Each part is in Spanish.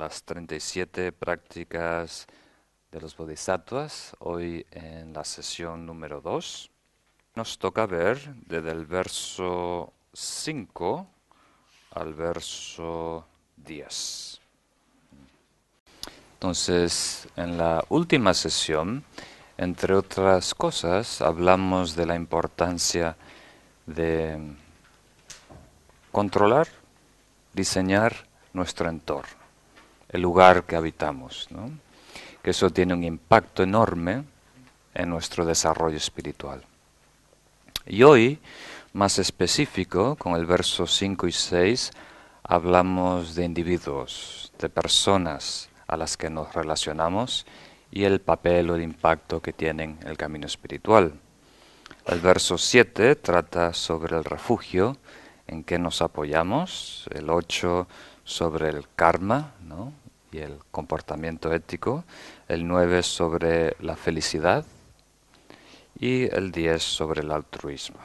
las 37 prácticas de los bodhisattvas, hoy en la sesión número 2. Nos toca ver desde el verso 5 al verso 10. Entonces, en la última sesión, entre otras cosas, hablamos de la importancia de controlar, diseñar nuestro entorno, el lugar que habitamos, ¿no? Que eso tiene un impacto enorme en nuestro desarrollo espiritual. Y hoy, más específico, con el verso 5 y 6, hablamos de individuos, de personas a las que nos relacionamos y el papel o el impacto que tienen en el camino espiritual. El verso 7 trata sobre el refugio en que nos apoyamos, el 8 sobre el karma, ¿no?, y el comportamiento ético, el 9 sobre la felicidad y el 10 sobre el altruismo.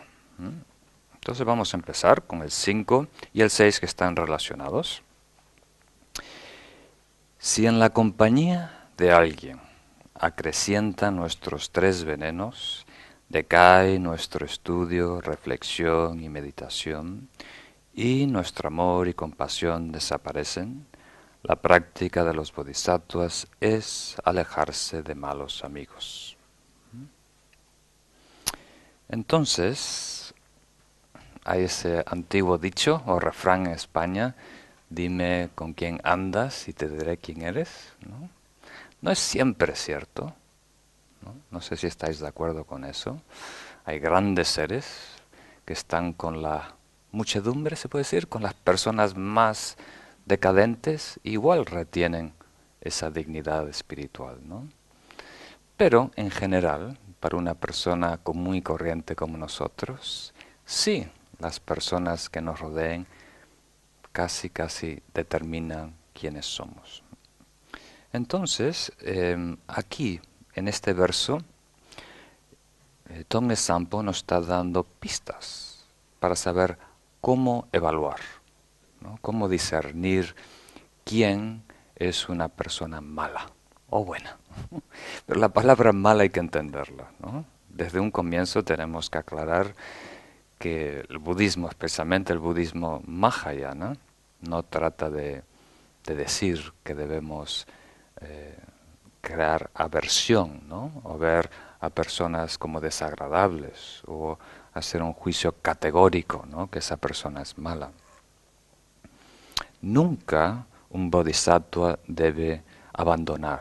Entonces vamos a empezar con el 5 y el 6 que están relacionados. Si en la compañía de alguien acrecienta nuestros 3 venenos, decae nuestro estudio, reflexión y meditación, y nuestro amor y compasión desaparecen, la práctica de los bodhisattvas es alejarse de malos amigos. Entonces, hay ese antiguo dicho o refrán en España: dime con quién andas y te diré quién eres, ¿no? No es siempre cierto, ¿no? No sé si estáis de acuerdo con eso. Hay grandes seres que están con la muchedumbre, se puede decir, con las personas más decadentes, igual retienen esa dignidad espiritual, ¿no? Pero en general, para una persona común y corriente como nosotros, sí, las personas que nos rodeen casi determinan quiénes somos. Entonces, aquí, en este verso, Tonglen Sampo nos está dando pistas para saber cómo evaluar, ¿no?, cómo discernir quién es una persona mala o buena. Pero la palabra mala hay que entenderla, ¿no? Desde un comienzo tenemos que aclarar que el budismo, especialmente el budismo Mahayana, no trata de decir que debemos eh, crear aversión, ¿no?, o ver a personas como desagradables, o hacer un juicio categórico, ¿no?, que esa persona es mala. Nunca un bodhisattva debe abandonar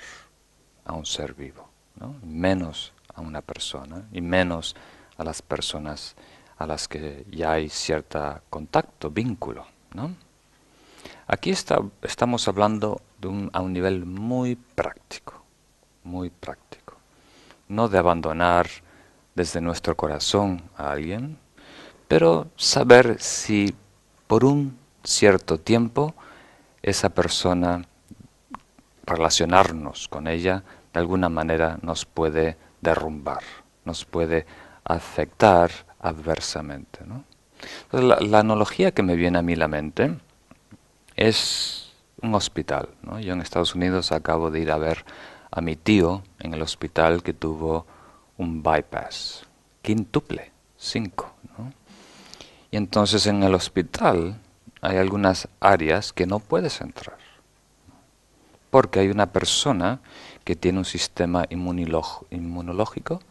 a un ser vivo, ¿no?, menos a una persona, y menos a las personas a las que ya hay cierto contacto, vínculo, ¿no? Aquí estamos hablando a un nivel muy práctico, no de abandonar desde nuestro corazón a alguien, pero saber si por un cierto tiempo esa persona, relacionarnos con ella, de alguna manera nos puede derrumbar, nos puede afectar adversamente, ¿no? Entonces, la analogía que me viene a mí a la mente es un hospital, ¿no? Yo en Estados Unidos acabo de ir a ver a mi tío en el hospital que tuvo un bypass, quíntuple, 5, ¿no? Y entonces en el hospital hay algunas áreas que no puedes entrar, porque hay una persona que tiene un sistema inmunológico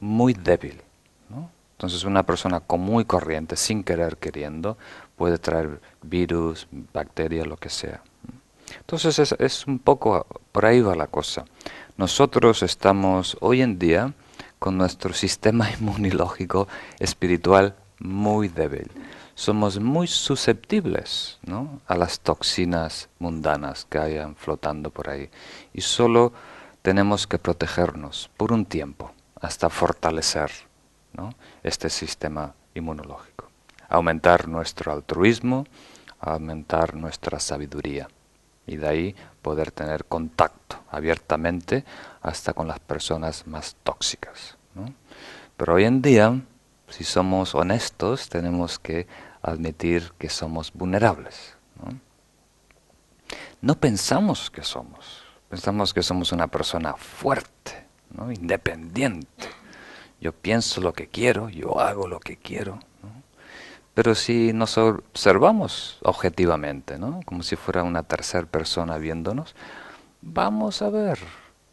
muy débil, ¿no? Entonces una persona común y corriente, sin querer queriendo, puede traer virus, bacterias, lo que sea. Entonces es un poco, por ahí va la cosa. Nosotros estamos hoy en día con nuestro sistema inmunológico espiritual muy débil. Somos muy susceptibles, ¿no?, a las toxinas mundanas que hayan flotando por ahí. Y solo tenemos que protegernos por un tiempo hasta fortalecer, ¿no?, este sistema inmunológico. Aumentar nuestro altruismo, aumentar nuestra sabiduría. Y de ahí poder tener contacto abiertamente hasta con las personas más tóxicas, ¿no? Pero hoy en día, si somos honestos, tenemos que admitir que somos vulnerables, ¿no? No pensamos que somos. Pensamos que somos una persona fuerte, ¿no? Independiente. Yo pienso lo que quiero, yo hago lo que quiero, ¿no? Pero si nos observamos objetivamente, ¿no? Como si fuera una tercera persona viéndonos, vamos a ver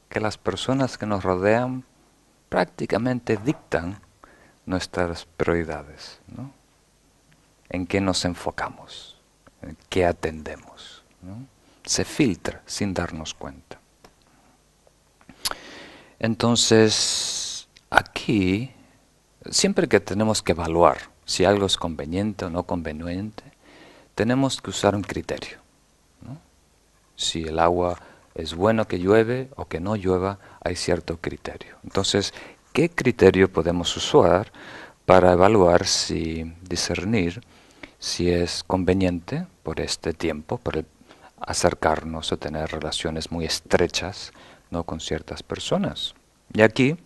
que las personas que nos rodean prácticamente dictan nuestras prioridades, ¿no? En qué nos enfocamos, en qué atendemos, ¿no? Se filtra sin darnos cuenta. Entonces, aquí, siempre que tenemos que evaluar si algo es conveniente o no conveniente, tenemos que usar un criterio, ¿no? Si el agua es bueno que llueve o que no llueva, hay cierto criterio. Entonces, ¿qué criterio podemos usar para evaluar discernir si es conveniente por este tiempo, acercarnos o tener relaciones muy estrechas, ¿no?, con ciertas personas? Y aquí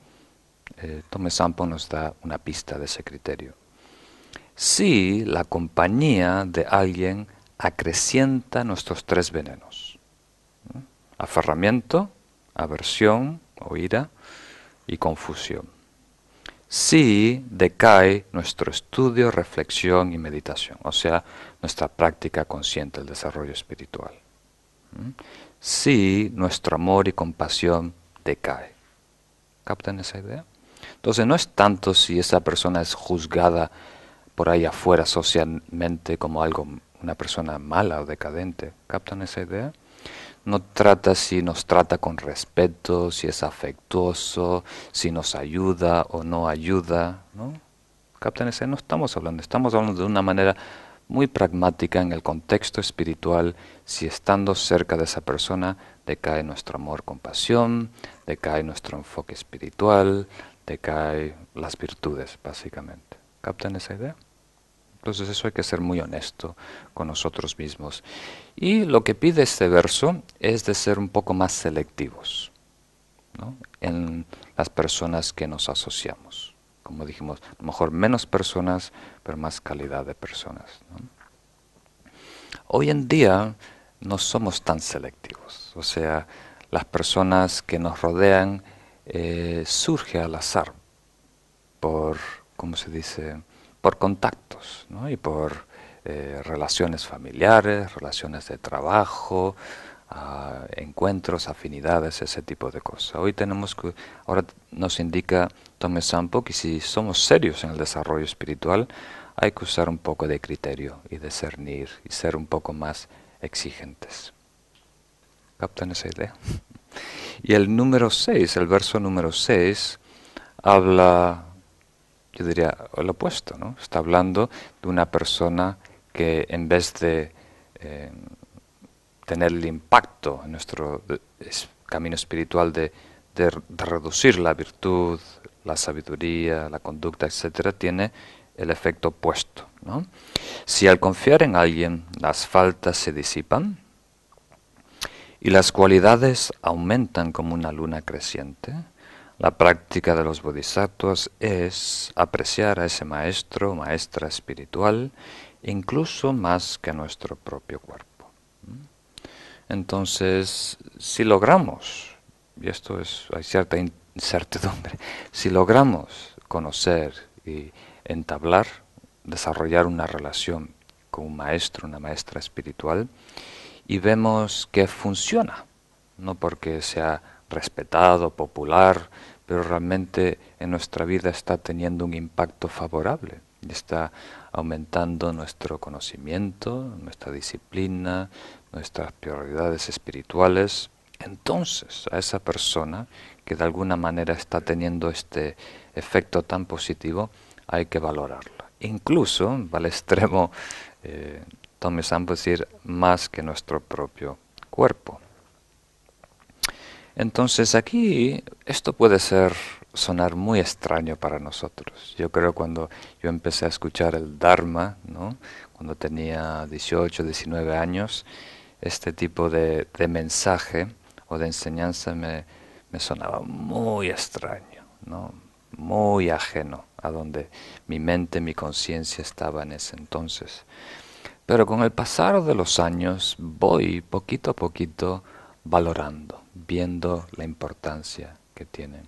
Tome Sampo nos da una pista de ese criterio. Si la compañía de alguien acrecienta nuestros tres venenos: aferramiento, aversión o ira y confusión. Si decae nuestro estudio, reflexión y meditación, o sea, nuestra práctica consciente, el desarrollo espiritual. Si nuestro amor y compasión decae. ¿Captan esa idea? Entonces no es tanto si esa persona es juzgada por ahí afuera socialmente como una persona mala o decadente. ¿Captan esa idea? No trata si nos trata con respeto, si es afectuoso, si nos ayuda o no ayuda, ¿no? ¿Captan esa idea? No estamos hablando de una manera muy pragmática en el contexto espiritual. Si estando cerca de esa persona decae nuestro amor, compasión, decae nuestro enfoque espiritual, decae las virtudes, básicamente. ¿Captan esa idea? Entonces eso hay que ser muy honesto con nosotros mismos. Y lo que pide este verso es de ser un poco más selectivos, ¿no?, en las personas que nos asociamos. Como dijimos, a lo mejor menos personas, pero más calidad de personas, ¿no? Hoy en día no somos tan selectivos. O sea, las personas que nos rodean surge al azar por, ¿cómo se dice?, por contactos, ¿no?, y por relaciones familiares, relaciones de trabajo, encuentros, afinidades, ese tipo de cosas. Ahora nos indica Tome Sampo que si somos serios en el desarrollo espiritual, hay que usar un poco de criterio y discernir y ser un poco más exigentes. ¿Captan esa idea? Y el verso número 6, habla, yo diría, el opuesto, ¿no? Está hablando de una persona que en vez de eh, tener el impacto en nuestro camino espiritual de reducir la virtud, la sabiduría, la conducta, etcétera, tiene el efecto opuesto, ¿no? Si al confiar en alguien las faltas se disipan y las cualidades aumentan como una luna creciente, la práctica de los bodhisattvas es apreciar a ese maestro o maestra espiritual incluso más que a nuestro propio cuerpo. Entonces, si logramos, y hay cierta incertidumbre, si logramos conocer y entablar, desarrollar una relación con un maestro, una maestra espiritual, y vemos que funciona, no porque sea respetado, popular, pero realmente en nuestra vida está teniendo un impacto favorable y está aumentando nuestro conocimiento, nuestra disciplina, nuestras prioridades espirituales. Entonces, a esa persona que de alguna manera está teniendo este efecto tan positivo, hay que valorarla. Incluso, al extremo, Tome Sampo decir, más que nuestro propio cuerpo. Entonces aquí esto puede sonar muy extraño para nosotros. Yo creo cuando yo empecé a escuchar el Dharma, ¿no?, cuando tenía 18, 19 años, este tipo de mensaje o de enseñanza me sonaba muy extraño, ¿no?, muy ajeno a donde mi mente, mi conciencia estaba en ese entonces. Pero con el pasar de los años voy poquito a poquito valorando, viendo la importancia que tienen.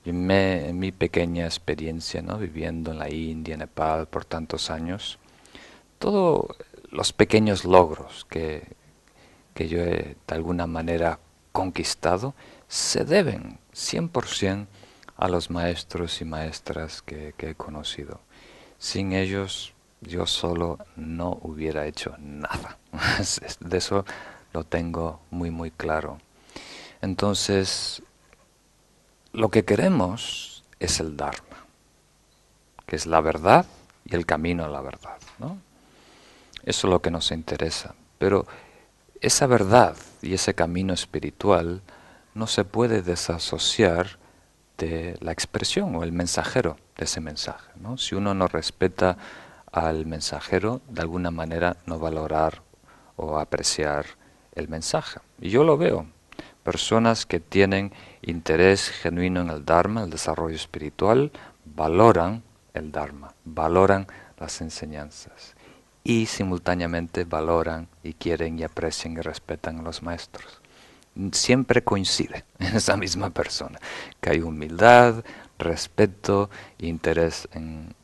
Y en mi pequeña experiencia, ¿no? Viviendo en la India, Nepal por tantos años, todos los pequeños logros que yo he de alguna manera conquistado se deben 100% a los maestros y maestras que he conocido. Sin ellos yo solo no hubiera hecho nada. De eso lo tengo muy muy claro. Entonces, lo que queremos es el Dharma, que es la verdad y el camino a la verdad, ¿no? Eso es lo que nos interesa. Pero esa verdad y ese camino espiritual no se puede desasociar de la expresión o el mensajero de ese mensaje, ¿no? Si uno no respeta al mensajero, de alguna manera no valorar o apreciar el mensaje. Y yo lo veo. Personas que tienen interés genuino en el Dharma, el desarrollo espiritual, valoran el Dharma, valoran las enseñanzas y simultáneamente valoran y quieren y aprecian y respetan a los maestros. Siempre coincide en esa misma persona, que hay humildad, respeto e interés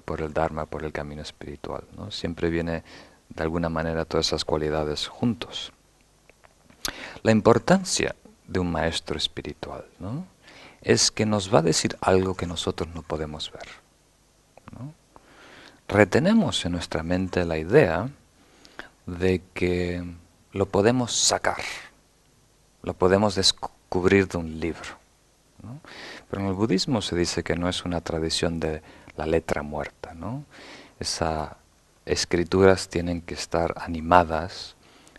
por el Dharma, por el camino espiritual, ¿no? Siempre viene de alguna manera todas esas cualidades juntos. La importancia de un maestro espiritual, ¿no? Es que nos va a decir algo que nosotros no podemos ver, ¿no? Retenemos en nuestra mente la idea de que lo podemos sacar, lo podemos descubrir de un libro, ¿no? Pero en el budismo se dice que no es una tradición de la letra muerta, ¿no? Esas escrituras tienen que estar animadas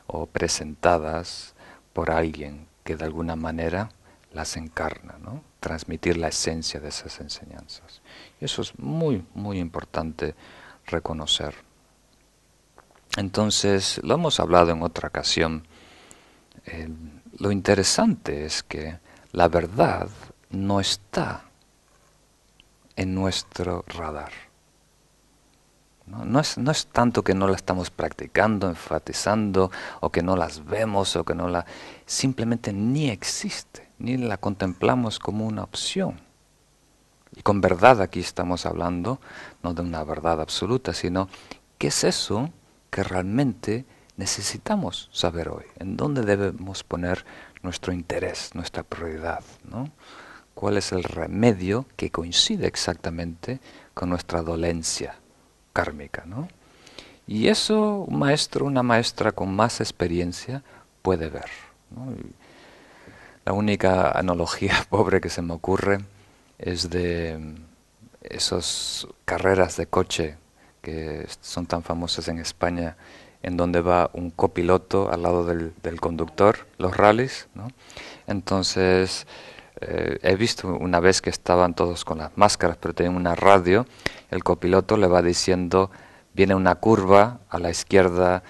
o presentadas por alguien que de alguna manera las encarna, ¿no? Transmitir la esencia de esas enseñanzas. Y eso es muy, muy importante reconocer. Entonces, lo hemos hablado en otra ocasión, lo interesante es que la verdad no está en nuestro radar. No es tanto que no la estamos practicando, enfatizando, o que no las vemos, o que no la... Simplemente ni existe, ni la contemplamos como una opción. Y con verdad aquí estamos hablando, no de una verdad absoluta, sino qué es eso que realmente necesitamos saber hoy, en dónde debemos poner nuestro interés, nuestra prioridad, ¿no? ¿Cuál es el remedio que coincide exactamente con nuestra dolencia kármica, ¿no? Y eso un maestro, una maestra con más experiencia puede ver, ¿no? La única analogía pobre que se me ocurre es de esas carreras de coche que son tan famosas en España, en donde va un copiloto al lado del conductor, los rallies, ¿no? Entonces, he visto una vez que estaban todos con las máscaras, pero tenían una radio, el copiloto le va diciendo, viene una curva a la izquierda,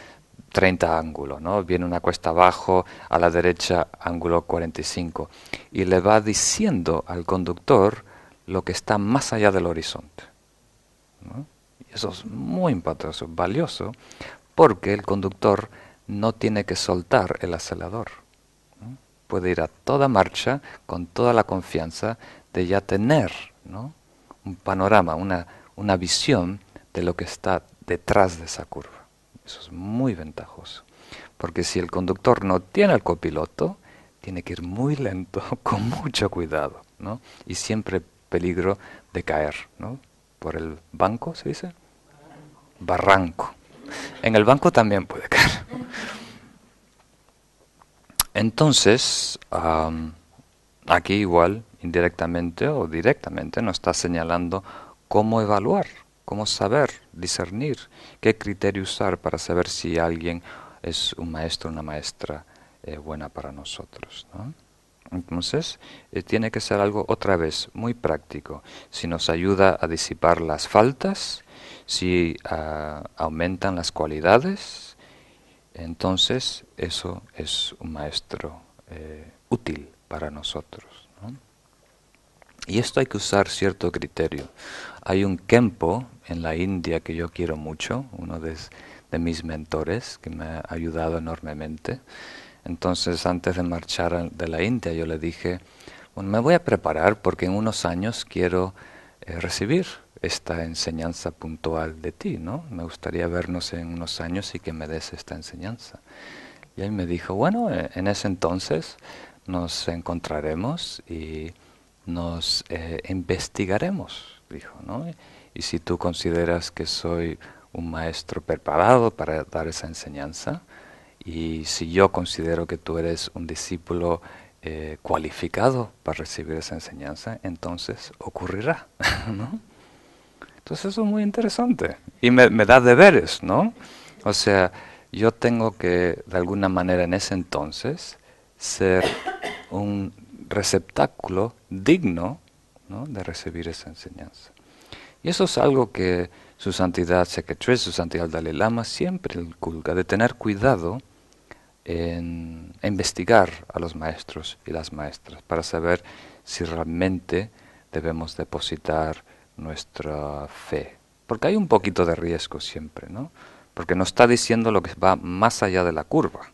30 ángulos, ¿no? Viene una cuesta abajo, a la derecha ángulo 45, y le va diciendo al conductor lo que está más allá del horizonte, ¿no? Y eso es muy importante, valioso, porque el conductor no tiene que soltar el acelerador, ¿no? Puede ir a toda marcha con toda la confianza de ya tener, ¿no? Un panorama, una visión de lo que está detrás de esa curva. Eso es muy ventajoso, porque si el conductor no tiene al copiloto, tiene que ir muy lento, con mucho cuidado, ¿no? Y siempre peligro de caer, ¿no? Por el banco, ¿se dice? Barranco. En el banco también puede caer. Entonces, aquí igual, indirectamente o directamente, nos está señalando cómo evaluar, cómo saber, discernir, qué criterio usar para saber si alguien es un maestro o una maestra buena para nosotros, ¿no? Entonces, tiene que ser algo otra vez muy práctico. Si nos ayuda a disipar las faltas, si aumentan las cualidades, entonces eso es un maestro útil para nosotros, ¿no? Y esto hay que usar cierto criterio. Hay un Kempo en la India que yo quiero mucho, uno de de mis mentores, que me ha ayudado enormemente. Entonces, antes de marchar de la India, yo le dije, bueno, me voy a preparar porque en unos años quiero recibir esta enseñanza puntual de ti, ¿no? Me gustaría vernos en unos años y que me des esta enseñanza. Y él me dijo, bueno, en ese entonces nos encontraremos y nos investigaremos, dijo, ¿no? Y si tú consideras que soy un maestro preparado para dar esa enseñanza, y si yo considero que tú eres un discípulo cualificado para recibir esa enseñanza, entonces ocurrirá, ¿no? Entonces eso es muy interesante. Y me da deberes, ¿no? O sea, yo tengo que, de alguna manera en ese entonces, ser un receptáculo digno, ¿no?, de recibir esa enseñanza. Y eso es algo que su santidad Sekhe, su santidad Dalai Lama siempre inculca, de tener cuidado en investigar a los maestros y las maestras para saber si realmente debemos depositar nuestra fe. Porque hay un poquito de riesgo siempre, ¿no? Porque nos está diciendo lo que va más allá de la curva,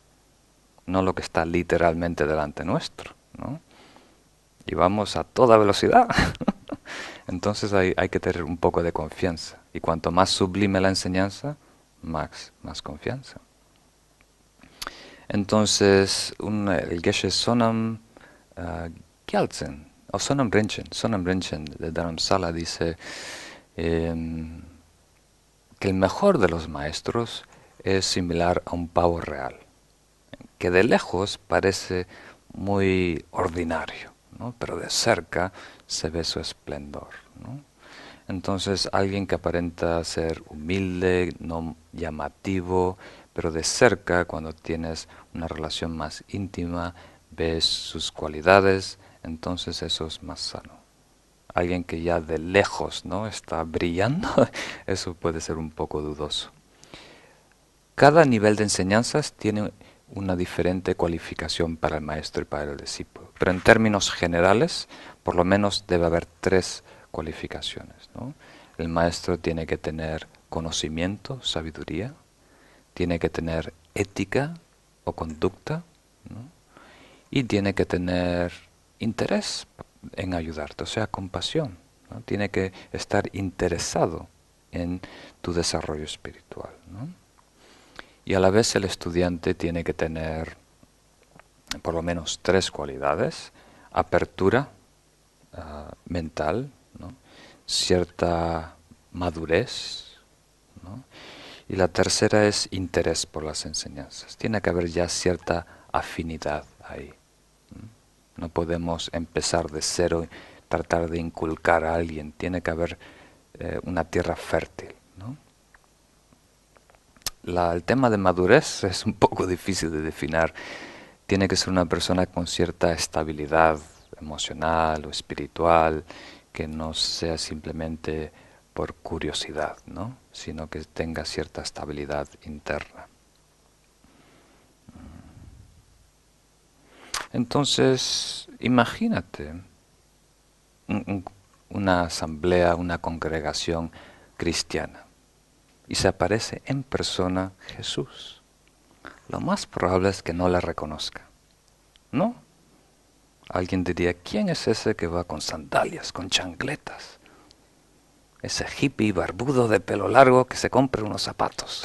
no lo que está literalmente delante nuestro, ¿no? Y vamos a toda velocidad. Entonces hay que tener un poco de confianza. Y cuanto más sublime la enseñanza, más confianza. Entonces, el Geshe Sonam Gyaltsen, o Sonam Rinchen de Dharamsala dice que el mejor de los maestros es similar a un pavo real, que de lejos parece muy ordinario, ¿no?, pero de cerca se ve su esplendor, ¿no? Entonces, alguien que aparenta ser humilde, no llamativo, pero de cerca, cuando tienes una relación más íntima, ves sus cualidades, entonces eso es más sano. Alguien que ya de lejos, ¿no?, está brillando, eso puede ser un poco dudoso. Cada nivel de enseñanzas tiene una diferente cualificación para el maestro y para el discípulo, pero en términos generales, por lo menos debe haber tres cualificaciones, ¿no? El maestro tiene que tener conocimiento, sabiduría, tiene que tener ética o conducta, ¿no?, y tiene que tener interés en ayudarte, o sea, compasión, ¿no? Tiene que estar interesado en tu desarrollo espiritual, ¿no? Y a la vez el estudiante tiene que tener por lo menos tres cualidades: apertura mental, ¿no?, cierta madurez, ¿no?, y la tercera es interés por las enseñanzas. Tiene que haber ya cierta afinidad ahí. No podemos empezar de cero y tratar de inculcar a alguien. Tiene que haber una tierra fértil, ¿no? El tema de madurez es un poco difícil de definir. Tiene que ser una persona con cierta estabilidad emocional o espiritual, que no sea simplemente por curiosidad, ¿no?, sino que tenga cierta estabilidad interna. Entonces, imagínate una asamblea, una congregación cristiana, y se aparece en persona Jesús. Lo más probable es que no la reconozca, ¿no? Alguien diría, ¿quién es ese que va con sandalias, con chancletas? Ese hippie barbudo de pelo largo que se compra unos zapatos.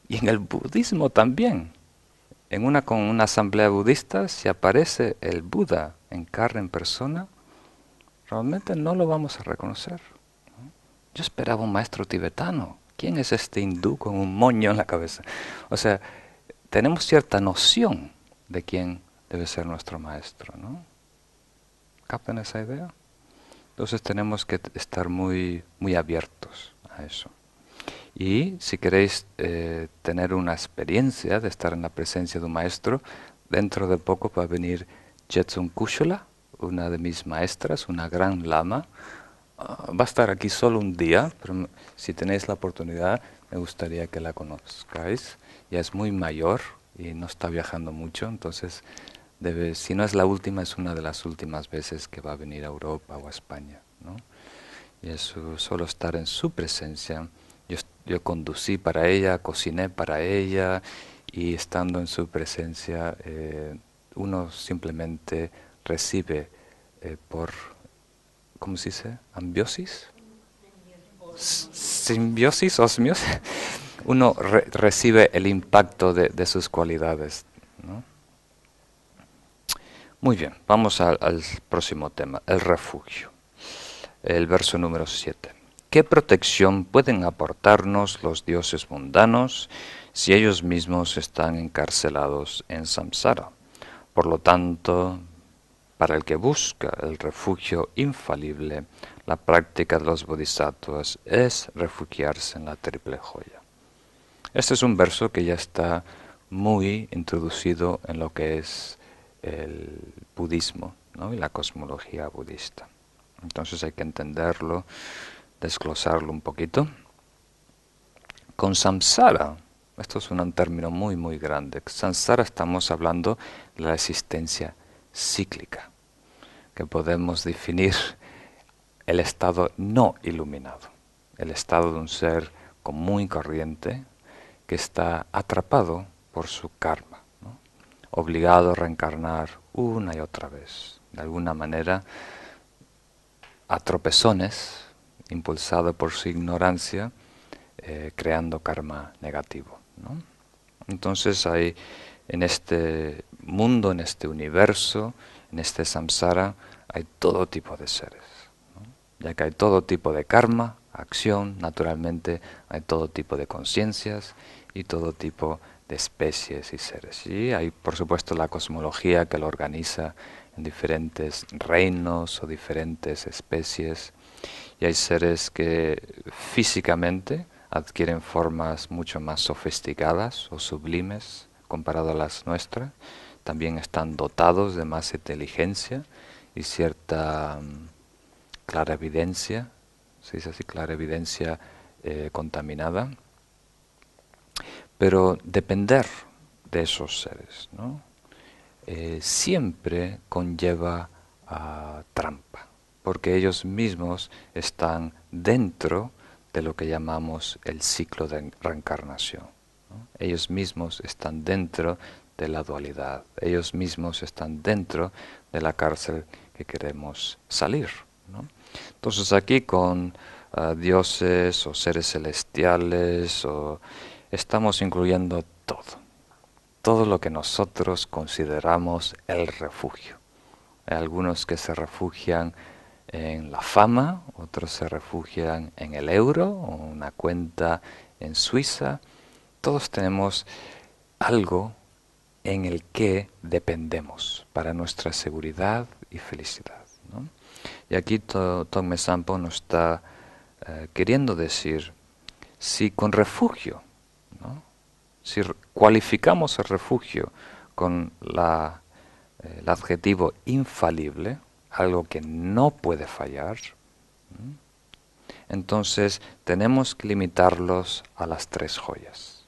Y en el budismo también. Con una asamblea budista, si aparece el Buda en carne, en persona, realmente no lo vamos a reconocer. Yo esperaba un maestro tibetano. ¿Quién es este hindú con un moño en la cabeza? O sea, tenemos cierta noción de quién debe ser nuestro maestro, ¿no? ¿Captan esa idea? Entonces tenemos que estar muy, muy abiertos a eso. Y si queréis tener una experiencia de estar en la presencia de un maestro, dentro de poco va a venir Jetsun Kushula, una de mis maestras, una gran lama. Va a estar aquí solo un día, pero si tenéis la oportunidad, me gustaría que la conozcáis. Ya es muy mayor y no está viajando mucho, entonces si no es la última, es una de las últimas veces que va a venir a Europa o a España, ¿no? Y eso, solo estar en su presencia, Yo conducí para ella, cociné para ella, y estando en su presencia, uno simplemente recibe por, ¿cómo se dice? ¿Ambiosis? Simbiosis, osmiosis. Uno recibe el impacto de sus cualidades, ¿no? Muy bien, vamos al próximo tema, el refugio. El verso número 7. ¿Qué protección pueden aportarnos los dioses mundanos si ellos mismos están encarcelados en samsara? Por lo tanto, para el que busca el refugio infalible, la práctica de los bodhisattvas es refugiarse en la triple joya. Este es un verso que ya está muy introducido en lo que es el budismo, ¿no? Y la cosmología budista. Entonces hay que entenderlo, desglosarlo un poquito. Con samsara, esto es un término muy muy grande. Samsara estamos hablando de la existencia cíclica, que podemos definir el estado no iluminado, el estado de un ser común y corriente que está atrapado por su karma, ¿no? Obligado a reencarnar una y otra vez, de alguna manera a tropezones, impulsado por su ignorancia, creando karma negativo, ¿no? Entonces hay en este mundo, en este universo, en este samsara, hay todo tipo de seres, ¿no? Ya que hay todo tipo de karma, acción, naturalmente hay todo tipo de conciencias y todo tipo de especies y seres. Y hay, por supuesto, la cosmología que lo organiza en diferentes reinos o diferentes especies. Y hay seres que físicamente adquieren formas mucho más sofisticadas o sublimes comparado a las nuestras. También están dotados de más inteligencia y cierta clarividencia, se dice así, clarividencia contaminada. Pero depender de esos seres, ¿no? Siempre conlleva trampa, porque ellos mismos están dentro de lo que llamamos el ciclo de reencarnación, ¿no? Ellos mismos están dentro de la dualidad, ellos mismos están dentro de la cárcel que queremos salir, ¿no? Entonces aquí con dioses o seres celestiales estamos incluyendo todo lo que nosotros consideramos el refugio. Hay algunos que se refugian en la fama, otros se refugian en el euro o una cuenta en Suiza. Todos tenemos algo en el que dependemos para nuestra seguridad y felicidad, ¿no? Y aquí Tongme Sampo nos está queriendo decir, si con refugio, ¿no? Si cualificamos el refugio con el adjetivo infalible, algo que no puede fallar, entonces tenemos que limitarlos a las tres joyas,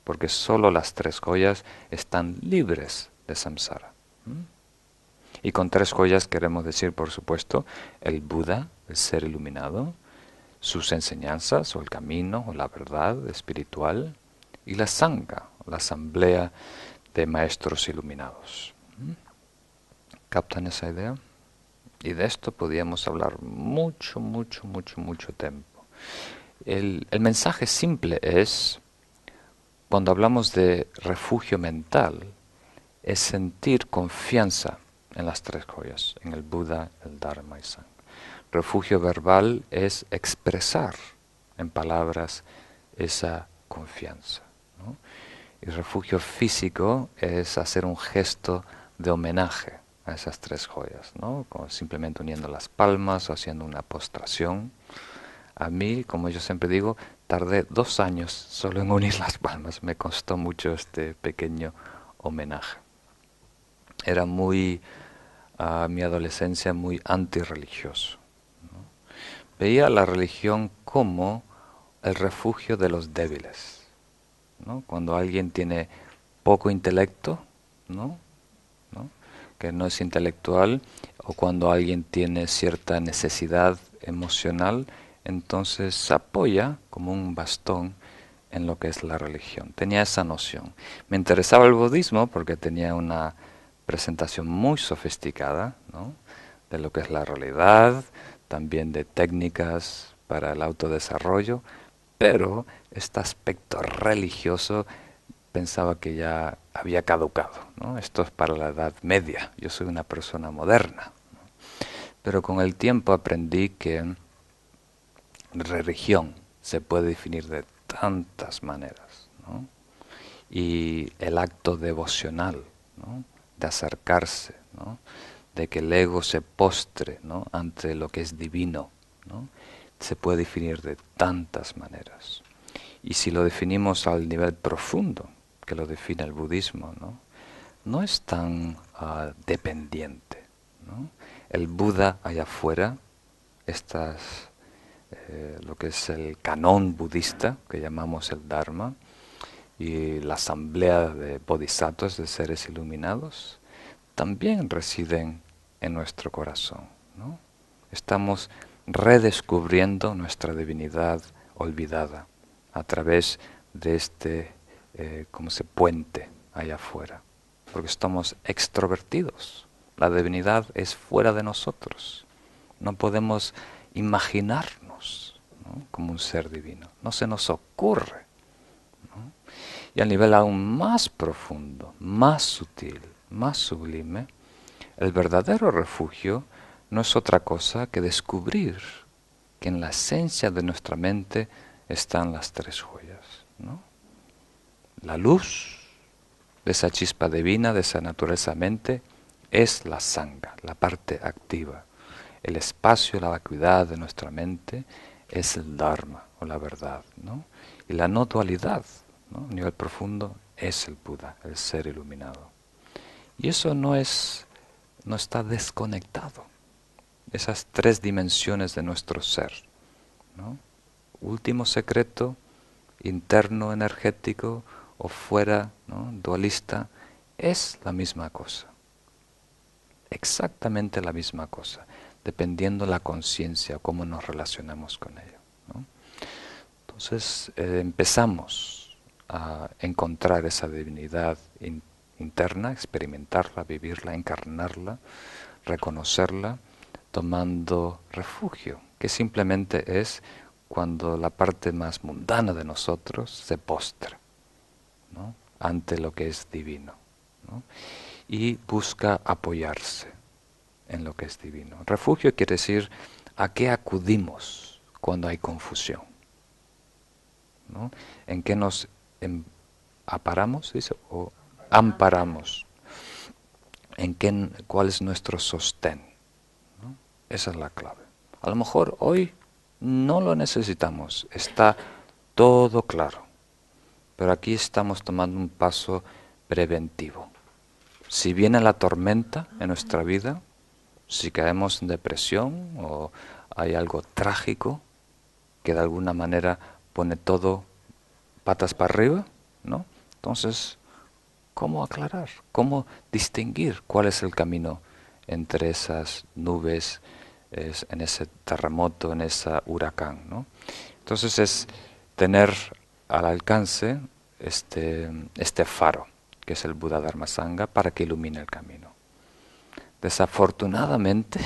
porque solo las tres joyas están libres de samsara. Y con tres joyas queremos decir, por supuesto, el Buda, el ser iluminado, sus enseñanzas o el camino o la verdad espiritual, y la Sangha, la asamblea de maestros iluminados. ¿Captan esa idea? Y de esto podríamos hablar mucho tiempo. El mensaje simple es, cuando hablamos de refugio mental, es sentir confianza en las tres joyas, en el Buda, el Dharma y Sangha. Refugio verbal es expresar en palabras esa confianza, ¿no? Y refugio físico es hacer un gesto de homenaje a esas tres joyas, ¿no? Como simplemente uniendo las palmas o haciendo una postración. A mí, como yo siempre digo, tardé 2 años solo en unir las palmas. Me costó mucho este pequeño homenaje. Era a mi adolescencia, muy antirreligioso, ¿no? Veía la religión como el refugio de los débiles, ¿no? Cuando alguien tiene poco intelecto, ¿no? ¿no? Que no es intelectual, o cuando alguien tiene cierta necesidad emocional, entonces se apoya como un bastón en lo que es la religión. Tenía esa noción. Me interesaba el budismo porque tenía una presentación muy sofisticada, ¿no?, de lo que es la realidad, también de técnicas para el autodesarrollo, pero este aspecto religioso pensaba que ya había caducado, ¿no? Esto es para la Edad Media, yo soy una persona moderna. Pero con el tiempo aprendí que religión se puede definir de tantas maneras, ¿no? Y el acto devocional, ¿no?, de acercarse, ¿no?, de que el ego se postre, ¿no?, ante lo que es divino, ¿no?, se puede definir de tantas maneras. Y si lo definimos al nivel profundo que lo define el budismo, ¿no?, no es tan dependiente, ¿no? El Buda allá afuera, lo que es el canón budista, que llamamos el Dharma, y la asamblea de bodhisattvas, de seres iluminados, también residen en nuestro corazón, ¿no? Estamos redescubriendo nuestra divinidad olvidada a través de como ese puente allá afuera, porque estamos extrovertidos. La divinidad es fuera de nosotros. No podemos imaginarnos, ¿no?, como un ser divino. No se nos ocurre, ¿no? Y a nivel aún más profundo, más sutil, más sublime, el verdadero refugio no es otra cosa que descubrir que en la esencia de nuestra mente están las tres joyas, ¿no? La luz de esa chispa divina, de esa naturaleza mente, es la sangha, la parte activa. El espacio, la vacuidad de nuestra mente es el Dharma o la verdad, ¿no? Y la no dualidad, ¿no?, a nivel profundo, es el Buda, el ser iluminado. Y eso no está desconectado. Esas tres dimensiones de nuestro ser, ¿no? Último secreto, interno energético o fuera, ¿no?, dualista, es la misma cosa. Exactamente la misma cosa, dependiendo la conciencia, cómo nos relacionamos con ello, ¿no? Entonces empezamos a encontrar esa divinidad interna, experimentarla, vivirla, encarnarla, reconocerla, tomando refugio, que simplemente es cuando la parte más mundana de nosotros se postra, ¿no?, ante lo que es divino, ¿no?, y busca apoyarse en lo que es divino. Refugio quiere decir a qué acudimos cuando hay confusión, ¿no? ¿En qué nos aparamos, dice, o amparamos? ¿Cuál es nuestro sostén? ¿No? Esa es la clave. A lo mejor hoy no lo necesitamos, está todo claro, pero aquí estamos tomando un paso preventivo. Si viene la tormenta en nuestra vida, si caemos en depresión o hay algo trágico que de alguna manera pone todo patas para arriba, ¿no? Entonces, ¿cómo aclarar? ¿Cómo distinguir cuál es el camino entre esas nubes, en ese terremoto, en ese huracán, ¿no? Entonces es tener al alcance este faro, que es el Buda Dharma Sangha, para que ilumine el camino. Desafortunadamente,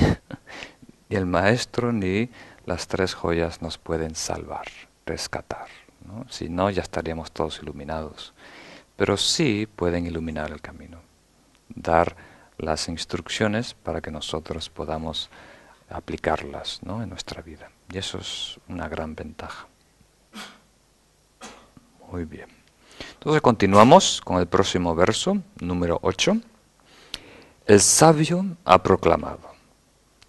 ni el maestro ni las tres joyas nos pueden salvar, rescatar, ¿no? Si no, ya estaríamos todos iluminados. Pero sí pueden iluminar el camino, dar las instrucciones para que nosotros podamos aplicarlas, ¿no?, en nuestra vida. Y eso es una gran ventaja. Muy bien. Entonces continuamos con el próximo verso, número 8. El sabio ha proclamado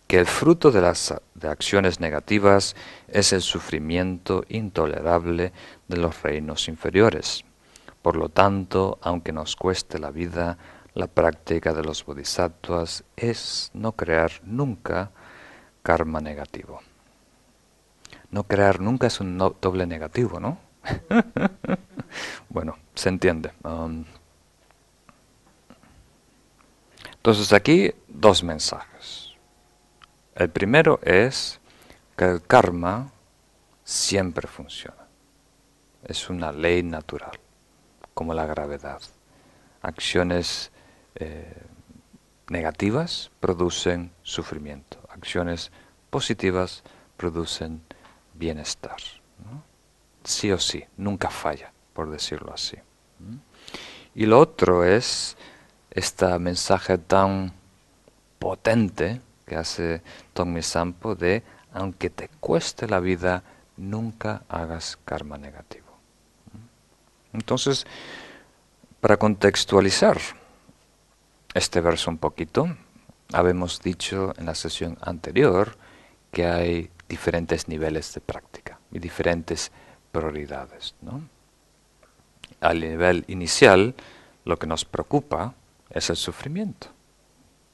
que el fruto de acciones negativas es el sufrimiento intolerable de los reinos inferiores. Por lo tanto, aunque nos cueste la vida, la práctica de los bodhisattvas es no crear nunca karma negativo. No crear nunca es un doble negativo, ¿no? Bueno, se entiende. Entonces aquí dos mensajes. El primero es que el karma siempre funciona. Es una ley natural, como la gravedad. Acciones negativas producen sufrimiento. Acciones positivas producen bienestar, ¿no? Sí o sí, nunca falla, por decirlo así. Y lo otro es este mensaje tan potente que hace Tommy Sampo de aunque te cueste la vida, nunca hagas karma negativo. Entonces, para contextualizar este verso un poquito, habíamos dicho en la sesión anterior que hay diferentes niveles de práctica y diferentes prioridades, ¿no? Al nivel inicial, lo que nos preocupa es el sufrimiento,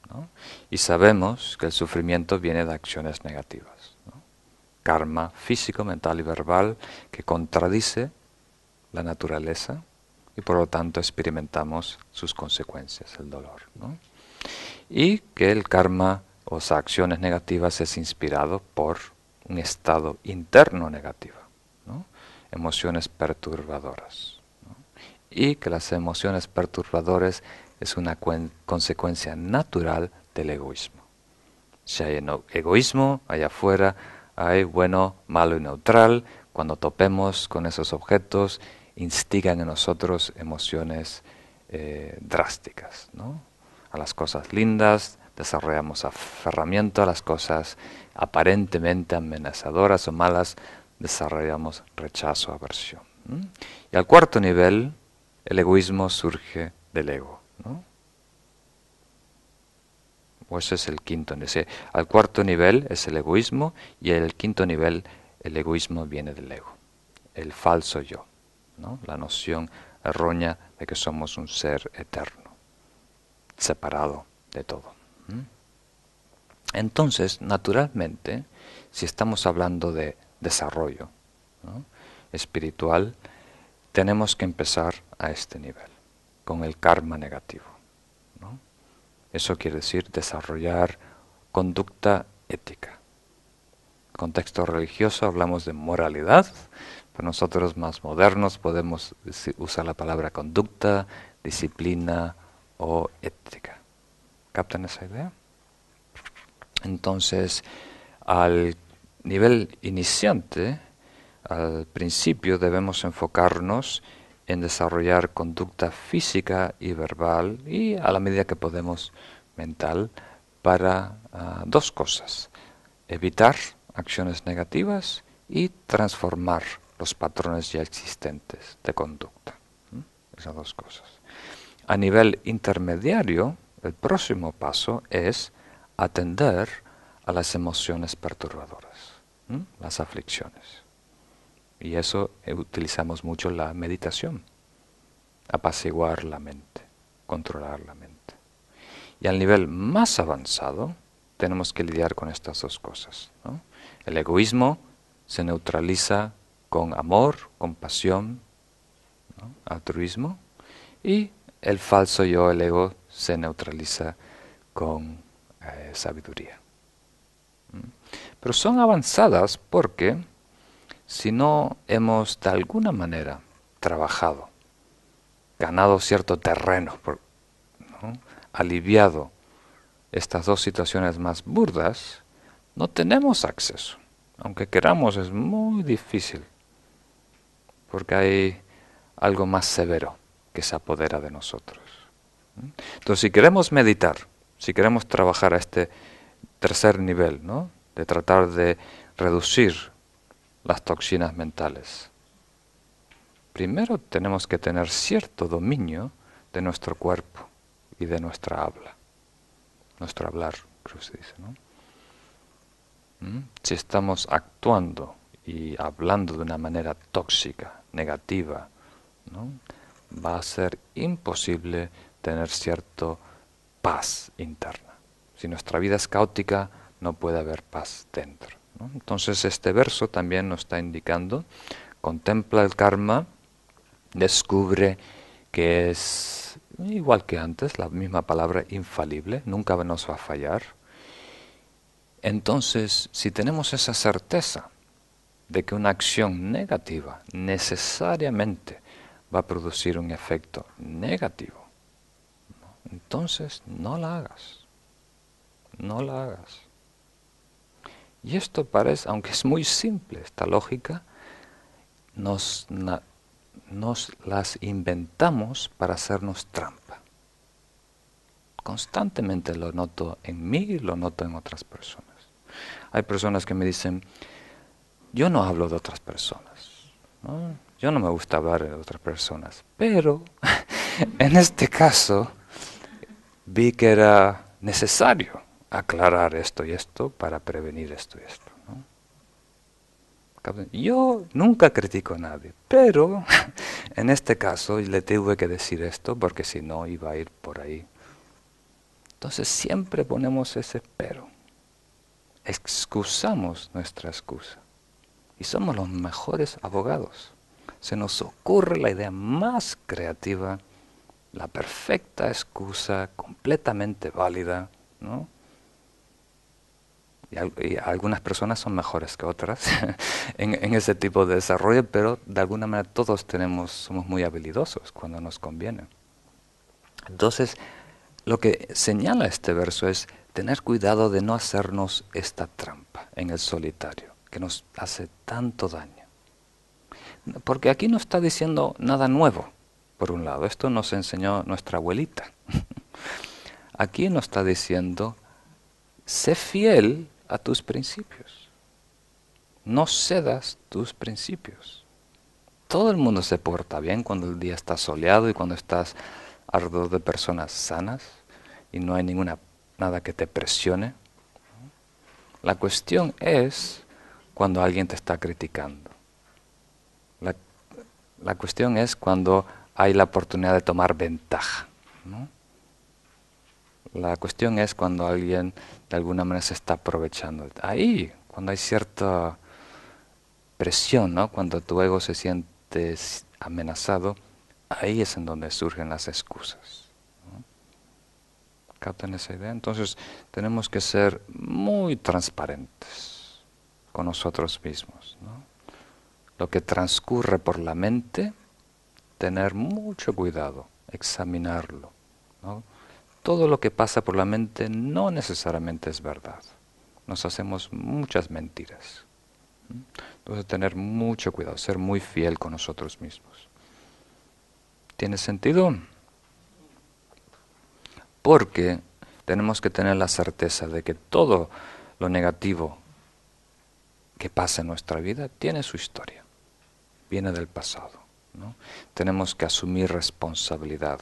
¿no? Y sabemos que el sufrimiento viene de acciones negativas, ¿no? Karma físico, mental y verbal que contradice la naturaleza y por lo tanto experimentamos sus consecuencias, el dolor, ¿no? Y que el karma o las acciones negativas es inspirado por un estado interno negativo, ¿no? Emociones perturbadoras, ¿no? Y que las emociones perturbadoras es una consecuencia natural del egoísmo. Si hay egoísmo, allá afuera hay bueno, malo y neutral. Cuando topemos con esos objetos, instigan en nosotros emociones drásticas, ¿no? A las cosas lindas desarrollamos aferramiento, a las cosas aparentemente amenazadoras o malas desarrollamos rechazo, aversión. Y al cuarto nivel, el egoísmo surge del ego, ¿no? O ese es el quinto. Al cuarto nivel es el egoísmo y el quinto nivel el egoísmo viene del ego, el falso yo, ¿no? La noción errónea de que somos un ser eterno, separado de todo. Entonces, naturalmente, si estamos hablando de desarrollo, ¿no?, espiritual, tenemos que empezar a este nivel, con el karma negativo, ¿no? Eso quiere decir desarrollar conducta ética. En contexto religioso hablamos de moralidad, pero nosotros más modernos podemos usar la palabra conducta, disciplina o ética. ¿Captan esa idea? Entonces, al nivel iniciante, al principio debemos enfocarnos en desarrollar conducta física y verbal y a la medida que podemos mental para dos cosas: evitar acciones negativas y transformar los patrones ya existentes de conducta. Esas dos cosas. A nivel intermediario, el próximo paso es atender a las emociones perturbadoras, las aflicciones. Y eso utilizamos mucho la meditación, apaciguar la mente, controlar la mente. Y al nivel más avanzado tenemos que lidiar con estas dos cosas, ¿no? El egoísmo se neutraliza con amor, compasión, ¿no?, altruismo, y el falso yo, el ego, se neutraliza con sabiduría. Pero son avanzadas porque si no hemos de alguna manera trabajado, ganado cierto terreno, ¿no?, aliviado estas dos situaciones más burdas, no tenemos acceso. Aunque queramos, es muy difícil, porque hay algo más severo que se apodera de nosotros. Entonces, si queremos meditar, si queremos trabajar a este tercer nivel, ¿no?, de tratar de reducir las toxinas mentales, primero tenemos que tener cierto dominio de nuestro cuerpo y de nuestra habla. Nuestro hablar, creo que se dice, ¿no? Si estamos actuando y hablando de una manera tóxica, negativa, ¿no?, va a ser imposible tener cierta paz interna. Si nuestra vida es caótica, no puede haber paz dentro, ¿no? Entonces este verso también nos está indicando: contempla el karma, descubre que es igual que antes, la misma palabra, infalible, nunca nos va a fallar. Entonces, si tenemos esa certeza de que una acción negativa necesariamente va a producir un efecto negativo, entonces no la hagas, no la hagas. Y esto parece, aunque es muy simple, esta lógica, nos las inventamos para hacernos trampa. Constantemente lo noto en mí y lo noto en otras personas. Hay personas que me dicen, yo no hablo de otras personas, ¿no? Yo no me gusta hablar de otras personas, pero en este caso vi que era necesario aclarar esto y esto para prevenir esto y esto, ¿no? Yo nunca critico a nadie, pero en este caso le tuve que decir esto porque si no iba a ir por ahí. Entonces siempre ponemos ese pero. Excusamos nuestra excusa. Y somos los mejores abogados. Se nos ocurre la idea más creativa, la perfecta excusa, completamente válida, ¿no? Y algunas personas son mejores que otras en ese tipo de desarrollo, pero de alguna manera todos somos muy habilidosos cuando nos conviene. Entonces, lo que señala este verso es tener cuidado de no hacernos esta trampa en el solitario, que nos hace tanto daño. Porque aquí no está diciendo nada nuevo, por un lado. Esto nos enseñó nuestra abuelita. Aquí nos está diciendo, sé fiel a tus principios. No cedas tus principios. Todo el mundo se porta bien cuando el día está soleado y cuando estás alrededor de personas sanas y no hay nada que te presione. La cuestión es cuando alguien te está criticando. La cuestión es cuando hay la oportunidad de tomar ventaja, ¿no? La cuestión es cuando alguien de alguna manera se está aprovechando. Ahí, cuando hay cierta presión, ¿no? Cuando tu ego se siente amenazado, ahí es en donde surgen las excusas, ¿no? ¿Captan esa idea? Entonces tenemos que ser muy transparentes con nosotros mismos, ¿no? Lo que transcurre por la mente, tener mucho cuidado, examinarlo, ¿no? Todo lo que pasa por la mente no necesariamente es verdad. Nos hacemos muchas mentiras. Entonces tener mucho cuidado, ser muy fiel con nosotros mismos. ¿Tiene sentido? Porque tenemos que tener la certeza de que todo lo negativo que pasa en nuestra vida tiene su historia, viene del pasado, ¿no? Tenemos que asumir responsabilidad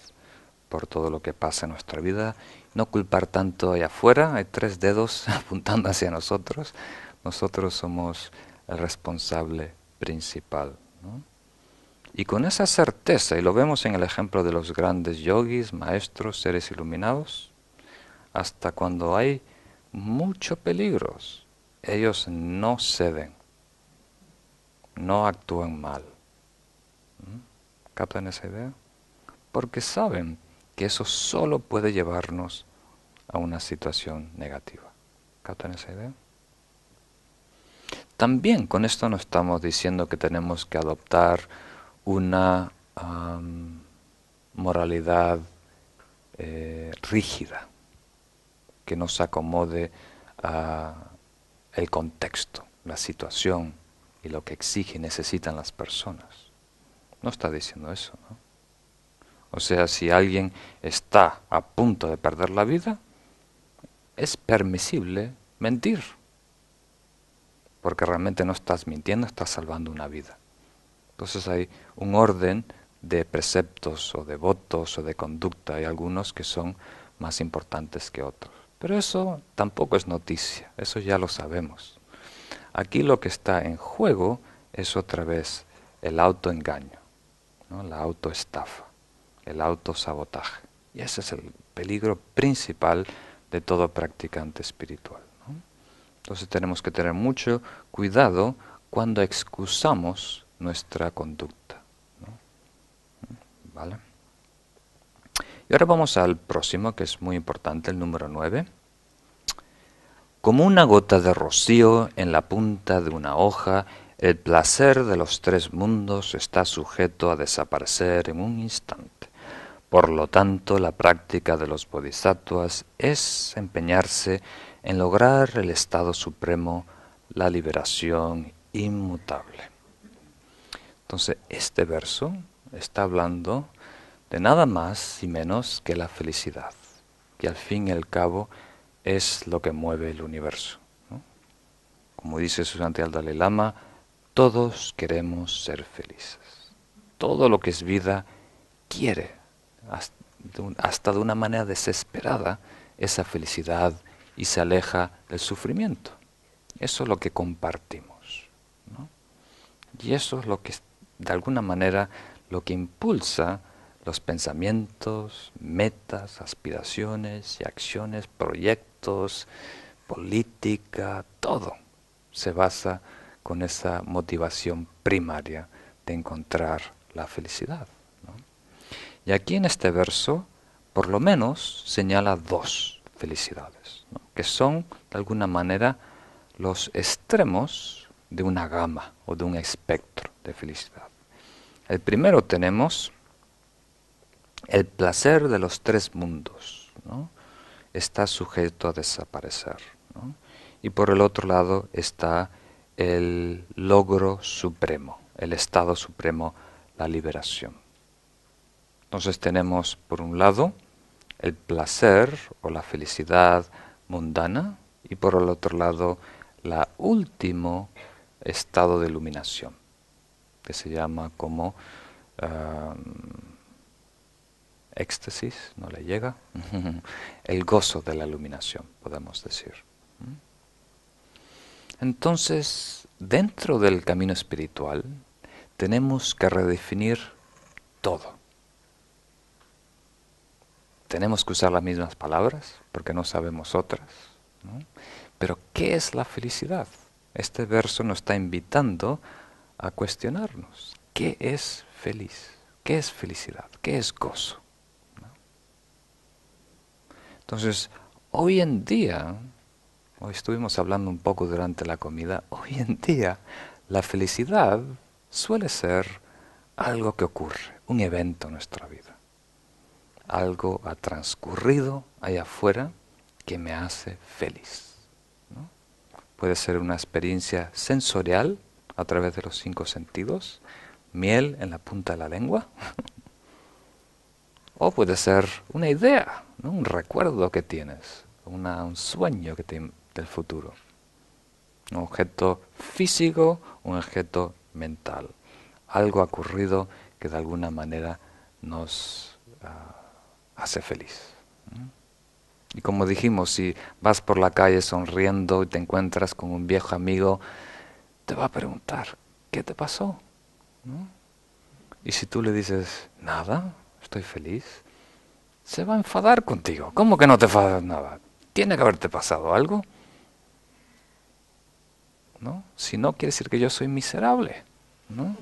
por todo lo que pasa en nuestra vida, no culpar tanto allá afuera, hay 3 dedos apuntando hacia nosotros somos el responsable principal, ¿no? Y con esa certeza, y lo vemos en el ejemplo de los grandes yogis, maestros, seres iluminados, hasta cuando hay mucho peligro, ellos no ceden, no actúan mal. ¿Captan esa idea? Porque saben que eso solo puede llevarnos a una situación negativa. ¿Captan esa idea? También con esto no estamos diciendo que tenemos que adoptar una moralidad rígida, que nos acomode a el contexto, la situación y lo que exige y necesitan las personas. No está diciendo eso, ¿no? O sea, si alguien está a punto de perder la vida, es permisible mentir, porque realmente no estás mintiendo, estás salvando una vida. Entonces hay un orden de preceptos o de votos o de conducta, hay algunos que son más importantes que otros. Pero eso tampoco es noticia, eso ya lo sabemos. Aquí lo que está en juego es otra vez el autoengaño, ¿no? La autoestafa, el autosabotaje. Y ese es el peligro principal de todo practicante espiritual, ¿no? Entonces tenemos que tener mucho cuidado cuando excusamos nuestra conducta, ¿no? ¿Vale? Y ahora vamos al próximo, que es muy importante, el número 9. Como una gota de rocío en la punta de una hoja, El placer de los tres mundos está sujeto a desaparecer en un instante. Por lo tanto, la práctica de los bodhisattvas es empeñarse en lograr el estado supremo, la liberación inmutable. Entonces, este verso está hablando de nada más y menos que la felicidad, que al fin y al cabo es lo que mueve el universo, ¿no? Como dice Susanti al Dalai Lama, todos queremos ser felices. Todo lo que es vida quiere, hasta de una manera desesperada, esa felicidad y se aleja del sufrimiento. Eso es lo que compartimos, ¿no? Y eso es lo que, de alguna manera, lo que impulsa los pensamientos, metas, aspiraciones y acciones, proyectos, política, todo se basa con esa motivación primaria de encontrar la felicidad, ¿no? Y aquí en este verso, por lo menos, señala dos felicidades, ¿no? Que son, de alguna manera, los extremos de una gama o de un espectro de felicidad. El primero tenemos el placer de los tres mundos, ¿no? Está sujeto a desaparecer, ¿no? Y por el otro lado está el logro supremo, el estado supremo, la liberación. Entonces tenemos por un lado el placer o la felicidad mundana y por el otro lado el último estado de iluminación, que se llama como éxtasis, no le llega, el gozo de la iluminación, podemos decir. Entonces, dentro del camino espiritual, tenemos que redefinir todo. Tenemos que usar las mismas palabras, porque no sabemos otras, ¿no? Pero, ¿qué es la felicidad? Este verso nos está invitando a cuestionarnos. ¿Qué es feliz? ¿Qué es felicidad? ¿Qué es gozo? Entonces, hoy en día, hoy estuvimos hablando un poco durante la comida, hoy en día la felicidad suele ser algo que ocurre, un evento en nuestra vida. Algo ha transcurrido allá afuera que me hace feliz, ¿no? Puede ser una experiencia sensorial a través de los 5 sentidos, miel en la punta de la lengua, o puede ser una idea, ¿no? Un recuerdo que tienes, un sueño del futuro. Un objeto físico, un objeto mental. Algo ha ocurrido que de alguna manera nos hace feliz. Y como dijimos, si vas por la calle sonriendo y te encuentras con un viejo amigo, te va a preguntar, ¿qué te pasó? ¿No? Y si tú le dices, nada, estoy feliz, se va a enfadar contigo. ¿Cómo que no te enfadas nada? Tiene que haberte pasado algo, ¿no? Si no, quiere decir que yo soy miserable, ¿no?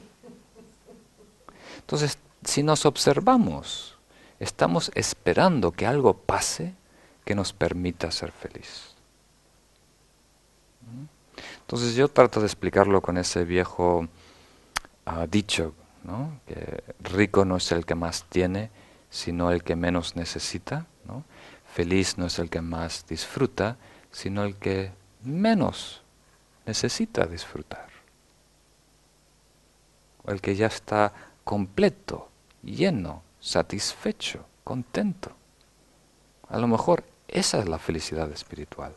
Entonces, si nos observamos, estamos esperando que algo pase que nos permita ser feliz. Entonces yo trato de explicarlo con ese viejo dicho, ¿no? Que rico no es el que más tiene, sino el que menos necesita, ¿no? Feliz no es el que más disfruta, sino el que menos necesita disfrutar. El que ya está completo, lleno, satisfecho, contento. A lo mejor esa es la felicidad espiritual.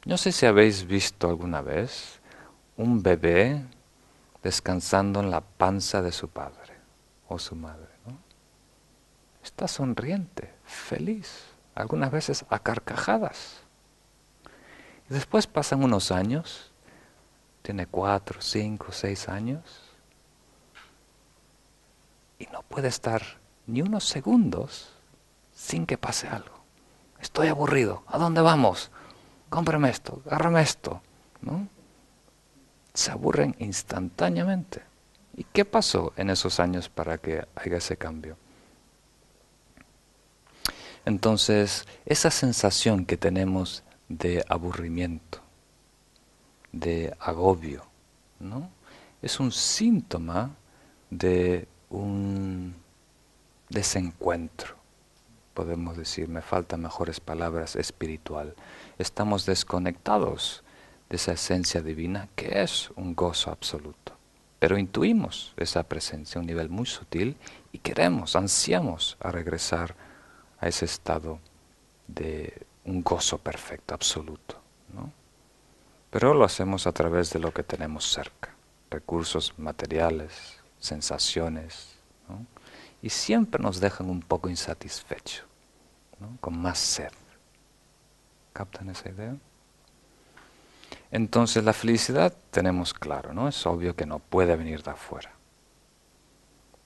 No sé si habéis visto alguna vez un bebé descansando en la panza de su padre o su madre, ¿no? Está sonriente, feliz, algunas veces a carcajadas. Y después pasan unos años, tiene 4, 5, 6 años, y no puede estar ni unos segundos sin que pase algo. Estoy aburrido, ¿a dónde vamos? Cómprame esto, agárrame esto, ¿no? Se aburren instantáneamente. ¿Y qué pasó en esos años para que haya ese cambio? Entonces, esa sensación que tenemos de aburrimiento, de agobio, ¿no? Es un síntoma de un desencuentro, podemos decir, me faltan mejores palabras, espiritual. Estamos desconectados de esa esencia divina que es un gozo absoluto. Pero intuimos esa presencia a un nivel muy sutil y queremos, ansiamos a regresar a ese estado de un gozo perfecto, absoluto, ¿no? Pero lo hacemos a través de lo que tenemos cerca, recursos materiales, sensaciones, ¿no? Y siempre nos dejan un poco insatisfechos, ¿no? Con más sed. ¿Captan esa idea? Entonces la felicidad tenemos claro, ¿no? Es obvio que no puede venir de afuera.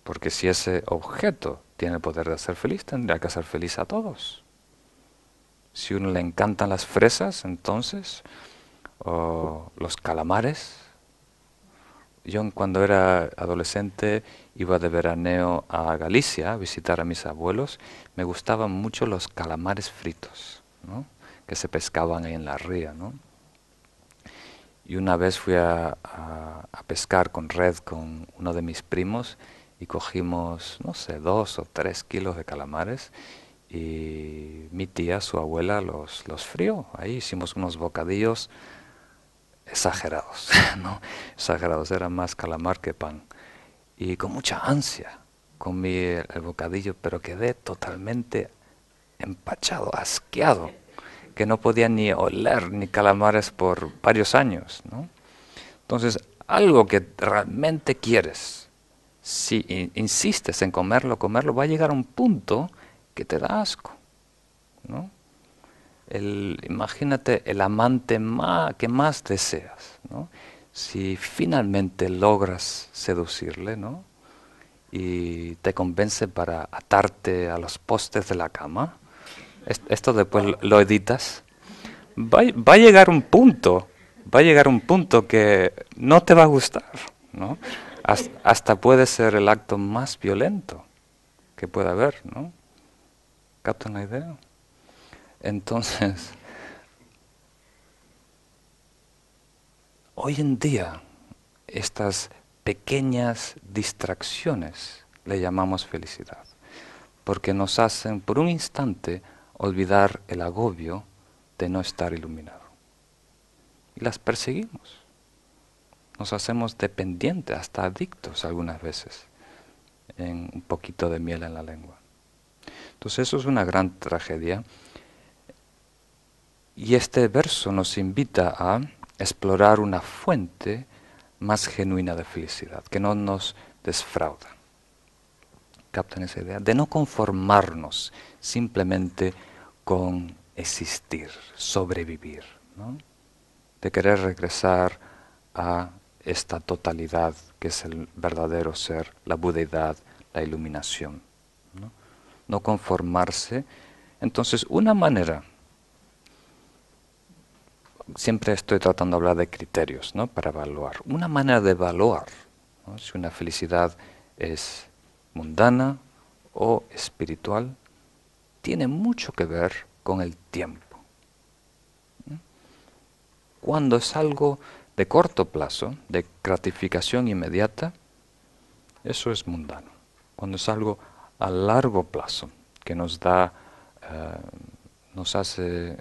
Porque si ese objeto tiene el poder de hacer feliz, tendría que hacer feliz a todos. Si a uno le encantan las fresas, entonces, o los calamares. Yo cuando era adolescente iba de veraneo a Galicia a visitar a mis abuelos. Me gustaban mucho los calamares fritos, ¿no? Que se pescaban ahí en la ría, ¿no? Y una vez fui a pescar con red con uno de mis primos y cogimos, no sé, 2 o 3 kilos de calamares y mi tía, su abuela, los frió. Ahí hicimos unos bocadillos exagerados, ¿no? Exagerados, era más calamar que pan. Y con mucha ansia comí el bocadillo, pero quedé totalmente empachado, asqueado, que no podía ni oler ni calamares por varios años, ¿no? Entonces, algo que realmente quieres, si insistes en comerlo, va a llegar a un punto que te da asco, ¿no? Imagínate el amante que más deseas, ¿no? Si finalmente logras seducirle, ¿no? Y te convence para atarte a los postes de la cama, esto después lo editas, va a llegar un punto, que no te va a gustar, ¿no? Hasta puede ser el acto más violento que pueda haber, ¿no? ¿Captan la idea? Entonces, hoy en día, estas pequeñas distracciones le llamamos felicidad, porque nos hacen por un instante olvidar el agobio de no estar iluminado. Y las perseguimos. Nos hacemos dependientes, hasta adictos algunas veces, en un poquito de miel en la lengua. Entonces eso es una gran tragedia. Y este verso nos invita a explorar una fuente más genuina de felicidad, que no nos desfrauda. ¿Captan esa idea? De no conformarnos simplemente con existir, sobrevivir, ¿no? De querer regresar a esta totalidad que es el verdadero ser, la budeidad, la iluminación, ¿no? No conformarse. Entonces, una manera, siempre estoy tratando de hablar de criterios, ¿no? Para evaluar. Una manera de evaluar, ¿no? Si una felicidad es mundana o espiritual, tiene mucho que ver con el tiempo. Cuando es algo de corto plazo, de gratificación inmediata, eso es mundano. Cuando es algo a largo plazo, que nos da, nos hace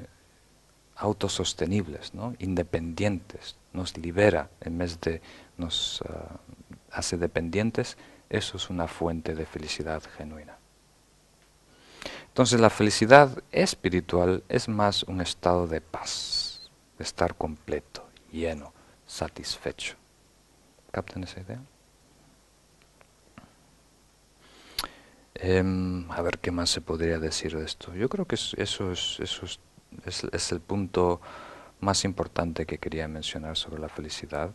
autosostenibles, ¿no? Independientes, nos libera en vez de nos hace dependientes, eso es una fuente de felicidad genuina. Entonces la felicidad espiritual es más un estado de paz, de estar completo, lleno, satisfecho. ¿Captan esa idea? A ver qué más se podría decir de esto. Yo creo que eso es el punto más importante que quería mencionar sobre la felicidad.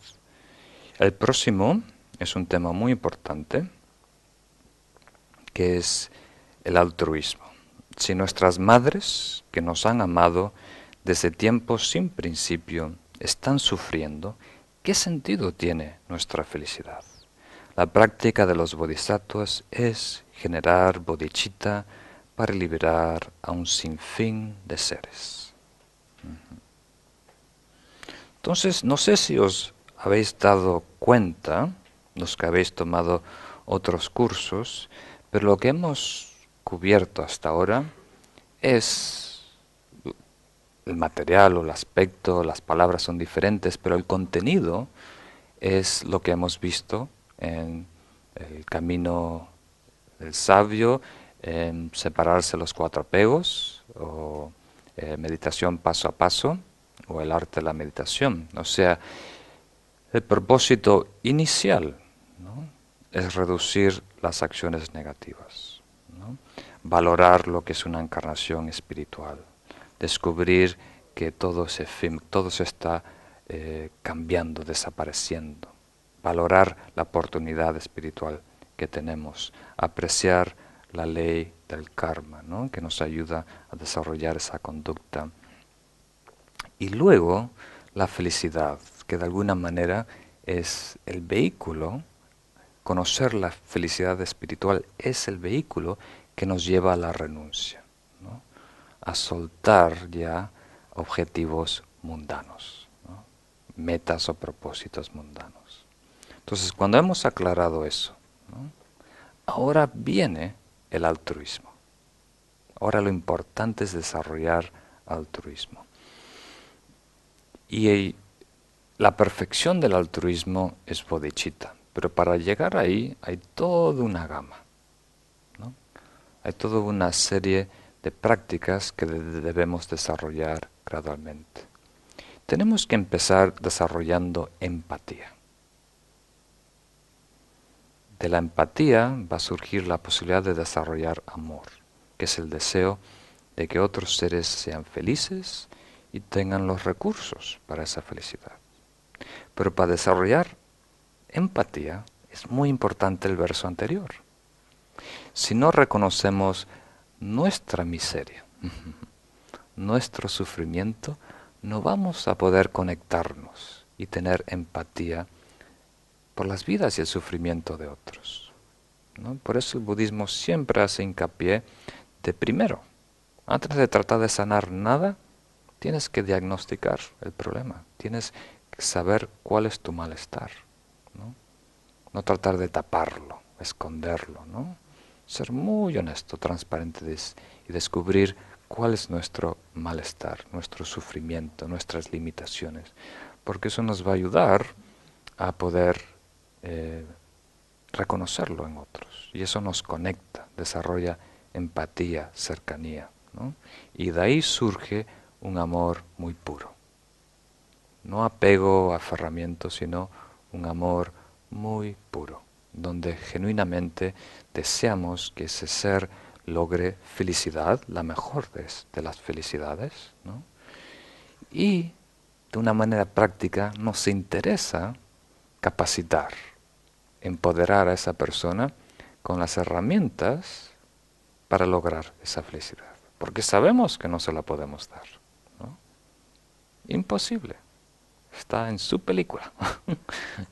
El próximo es un tema muy importante, que es el altruismo. Si nuestras madres, que nos han amado desde tiempos sin principio, están sufriendo, ¿qué sentido tiene nuestra felicidad? La práctica de los bodhisattvas es generar bodhicitta para liberar a un sinfín de seres. Entonces, no sé si os habéis dado cuenta, los que habéis tomado otros cursos, pero lo que hemos cubierto hasta ahora es el material o el aspecto, las palabras son diferentes, pero el contenido es lo que hemos visto en el camino del sabio, en separarse los cuatro apegos, o meditación paso a paso, o el arte de la meditación. O sea, el propósito inicial, ¿no?, es reducir las acciones negativas, ¿no?, valorar lo que es una encarnación espiritual, descubrir que todo se está cambiando, desapareciendo, valorar la oportunidad espiritual que tenemos, apreciar la ley del karma, ¿no?, que nos ayuda a desarrollar esa conducta. Y luego la felicidad, que de alguna manera es el vehículo, conocer la felicidad espiritual es el vehículo que nos lleva a la renuncia, ¿no?, a soltar ya objetivos mundanos, ¿no?, metas o propósitos mundanos. Entonces, cuando hemos aclarado eso, ¿no?, ahora viene el altruismo. Ahora lo importante es desarrollar altruismo. Y la perfección del altruismo es bodhicitta, pero para llegar ahí hay toda una gama, ¿no? Hay toda una serie de prácticas que debemos desarrollar gradualmente. Tenemos que empezar desarrollando empatía. De la empatía va a surgir la posibilidad de desarrollar amor, que es el deseo de que otros seres sean felices y tengan los recursos para esa felicidad. Pero para desarrollar empatía es muy importante el verso anterior. Si no reconocemos nuestra miseria, nuestro sufrimiento, no vamos a poder conectarnos y tener empatía por las vidas y el sufrimiento de otros, ¿no? Por eso el budismo siempre hace hincapié de primero, antes de tratar de sanar nada, tienes que diagnosticar el problema, tienes que saber cuál es tu malestar, ¿no? No tratar de taparlo, esconderlo, ¿no? Ser muy honesto, transparente y descubrir cuál es nuestro malestar, nuestro sufrimiento, nuestras limitaciones, porque eso nos va a ayudar a poder eh, reconocerlo en otros. Y eso nos conecta, desarrolla empatía, cercanía, ¿no? Y de ahí surge un amor muy puro. No apego, aferramiento, sino un amor muy puro, donde genuinamente deseamos que ese ser logre felicidad, la mejor de las felicidades, ¿no? Y de una manera práctica nos interesa capacitar, empoderar a esa persona con las herramientas para lograr esa felicidad. Porque sabemos que no se la podemos dar, ¿no? Imposible. Está en su película,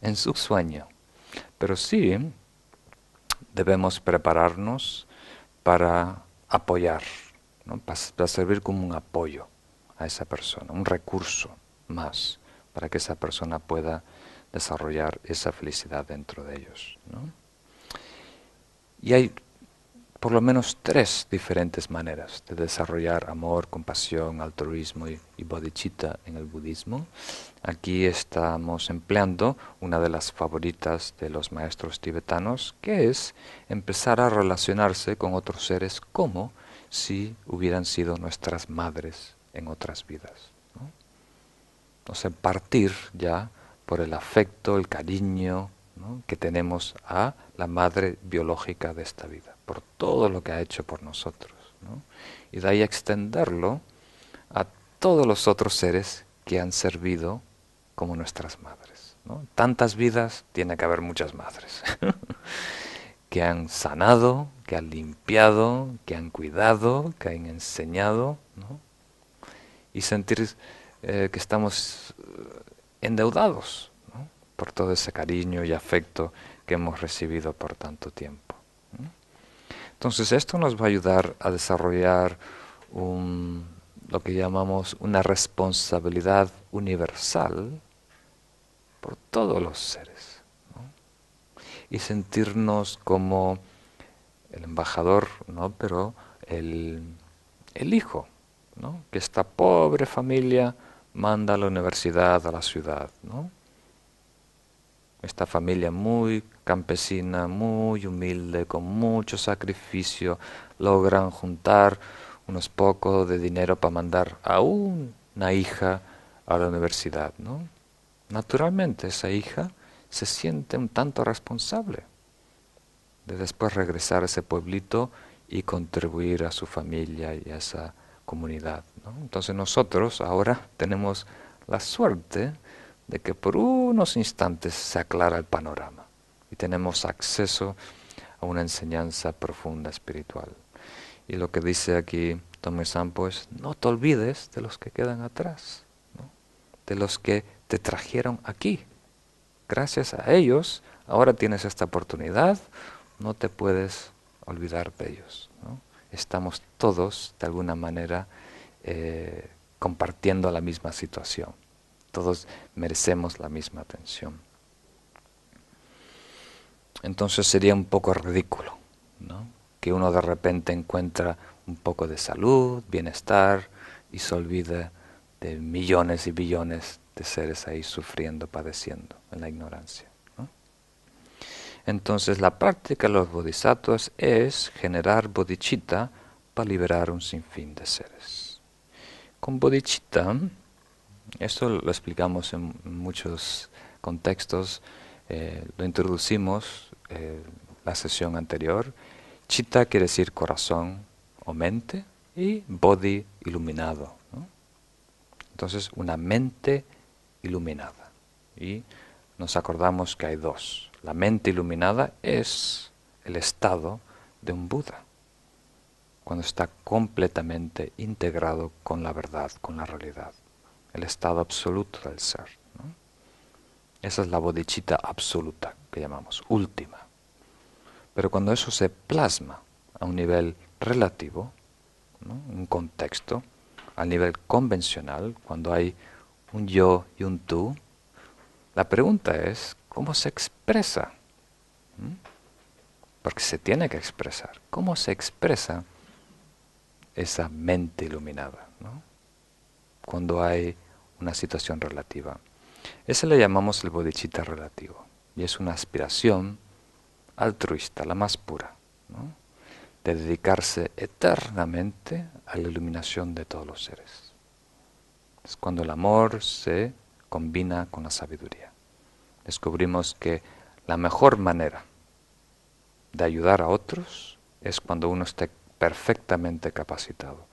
en su sueño. Pero sí debemos prepararnos para apoyar, ¿no?, para servir como un apoyo a esa persona, un recurso más para que esa persona pueda desarrollar esa felicidad dentro de ellos, ¿no? Y hay por lo menos tres diferentes maneras de desarrollar amor, compasión, altruismo y bodhicitta en el budismo. Aquí estamos empleando una de las favoritas de los maestros tibetanos, que es empezar a relacionarse con otros seres como si hubieran sido nuestras madres en otras vidas, ¿no? Entonces, partir ya por el afecto, el cariño, ¿no?, que tenemos a la madre biológica de esta vida, por todo lo que ha hecho por nosotros, ¿no? Y de ahí extenderlo a todos los otros seres que han servido como nuestras madres, ¿no? Tantas vidas, tiene que haber muchas madres que han sanado, que han limpiado, que han cuidado, que han enseñado, ¿no? Y sentir que estamos endeudados, ¿no?, por todo ese cariño y afecto que hemos recibido por tanto tiempo, ¿no? Entonces esto nos va a ayudar a desarrollar lo que llamamos una responsabilidad universal por todos los seres, ¿no? Y sentirnos como el embajador, ¿no? Pero el hijo, ¿no? Que esta pobre familia manda a la universidad, a la ciudad, ¿no? Esta familia muy campesina, muy humilde, con mucho sacrificio, logran juntar unos pocos de dinero para mandar a una hija a la universidad, ¿no? Naturalmente esa hija se siente un tanto responsable de después regresar a ese pueblito y contribuir a su familia y a esa comunidad, ¿no? Entonces nosotros ahora tenemos la suerte de que por unos instantes se aclara el panorama y tenemos acceso a una enseñanza profunda espiritual. Y lo que dice aquí Tome Sampo es: no te olvides de los que quedan atrás, ¿no? De los que te trajeron aquí. Gracias a ellos ahora tienes esta oportunidad, no te puedes olvidar de ellos, ¿no? Estamos todos de alguna manera compartiendo la misma situación. Todos merecemos la misma atención. Entonces sería un poco ridículo, ¿no? Que uno de repente encuentra un poco de salud, bienestar y se olvide de millones y billones de seres ahí sufriendo, padeciendo en la ignorancia, ¿no? Entonces la práctica de los bodhisattvas es generar bodhicitta para liberar un sinfín de seres. Con bodhicitta, esto lo explicamos en muchos contextos, lo introducimos la sesión anterior. Chitta quiere decir corazón o mente y bodhi iluminado, ¿no? Entonces una mente iluminada. Y nos acordamos que hay dos. La mente iluminada es el estado de un Buda, cuando está completamente integrado con la verdad, con la realidad, el estado absoluto del ser, ¿no? Esa es la bodhicitta absoluta que llamamos, última. Pero cuando eso se plasma a un nivel relativo, ¿no? Un contexto, a nivel convencional, cuando hay un yo y un tú, la pregunta es, ¿cómo se expresa? Porque se tiene que expresar. ¿Cómo se expresa esa mente iluminada, ¿no? Cuando hay una situación relativa? Ese le llamamos el bodhicitta relativo. Y es una aspiración altruista, la más pura, ¿no? De dedicarse eternamente a la iluminación de todos los seres. Es cuando el amor se combina con la sabiduría. Descubrimos que la mejor manera de ayudar a otros es cuando uno esté perfectamente capacitado.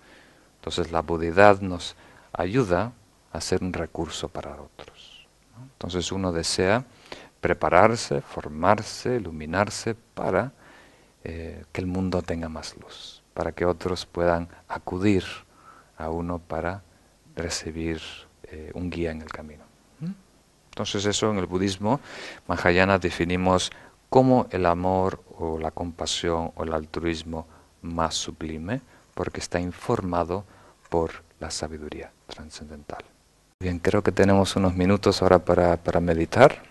Entonces la Buddhidad nos ayuda a ser un recurso para otros, ¿no? Entonces uno desea prepararse, formarse, iluminarse para que el mundo tenga más luz, para que otros puedan acudir a uno para recibir un guía en el camino. Entonces eso en el budismo Mahayana definimos como el amor o la compasión o el altruismo más sublime, porque está informado por la sabiduría trascendental. Bien, creo que tenemos unos minutos ahora para meditar.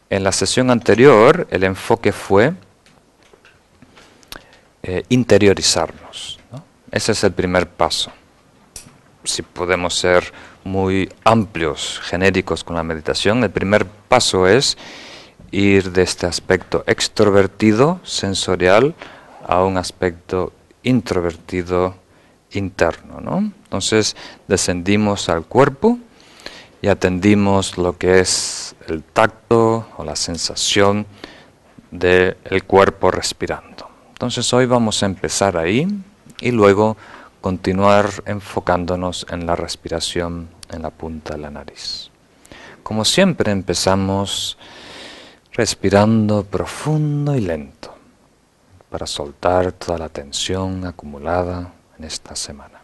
En la sesión anterior el enfoque fue interiorizarnos, ¿no? Ese es el primer paso. Si podemos ser muy amplios, genéricos con la meditación, el primer paso es ir de este aspecto extrovertido, sensorial, a un aspecto introvertido, interno, ¿no? Entonces descendimos al cuerpo y atendimos lo que es el tacto o la sensación del cuerpo respirando. Entonces hoy vamos a empezar ahí y luego continuar enfocándonos en la respiración en la punta de la nariz. Como siempre empezamos respirando profundo y lento para soltar toda la tensión acumulada en esta semana.